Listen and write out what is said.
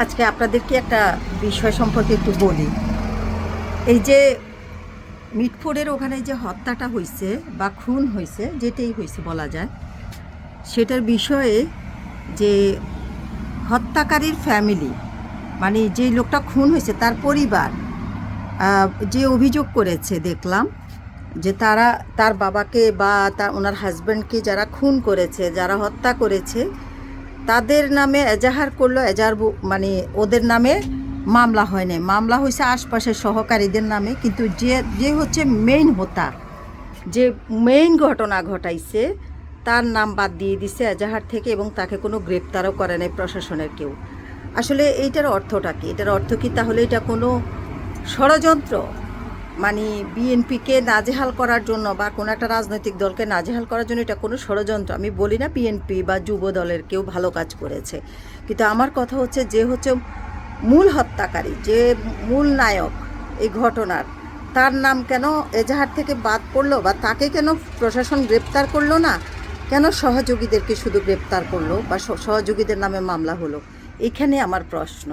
আজকে আপনাদেরকে একটা বিষয় সম্পর্কে একটু বলি। এই যে মিটফোর্ডের ওখানে যে হত্যাটা হয়েছে বা খুন হয়েছে, যেটাই হয়েছে বলা যায়, সেটার বিষয়ে যে হত্যাকারীর ফ্যামিলি, মানে যেই লোকটা খুন হয়েছে তার পরিবার যে অভিযোগ করেছে, দেখলাম যে তার বাবাকে বা ওনার হাজব্যান্ডকে যারা খুন করেছে, যারা হত্যা করেছে, তাদের নামে এজাহার করলো। মানে ওদের নামে মামলা হয় নাই, মামলা হয়েছে আশপাশের সহকারীদের নামে। কিন্তু যে যে হচ্ছে মেইন হোতা, যে মেইন ঘটনা ঘটাইছে, তার নাম বাদ দিয়ে দিছে এজাহার থেকে, এবং তাকে কোনো গ্রেপ্তারও করে নাই প্রশাসনের কেউ। আসলে এইটার অর্থটা কি? এটার অর্থ কি তাহলে এটা কোনো ষড়যন্ত্র? মানে বিএনপিকে নাজেহাল করার জন্য বা কোনো একটা রাজনৈতিক দলকে নাজেহাল করার জন্য এটা কোনো ষড়যন্ত্র? আমি বলি না বিএনপি বা যুব দলের কেউ ভালো কাজ করেছে, কিন্তু আমার কথা হচ্ছে যে হচ্ছে মূল হত্যাকারী, যে মূল নায়ক এই ঘটনার, তার নাম কেন এজাহার থেকে বাদ পড়লো? বা তাকে কেন প্রশাসন গ্রেপ্তার করলো না? কেন সহযোগীদেরকে শুধু গ্রেপ্তার করলো বা সহযোগীদের নামে মামলা হলো? এখানে আমার প্রশ্ন।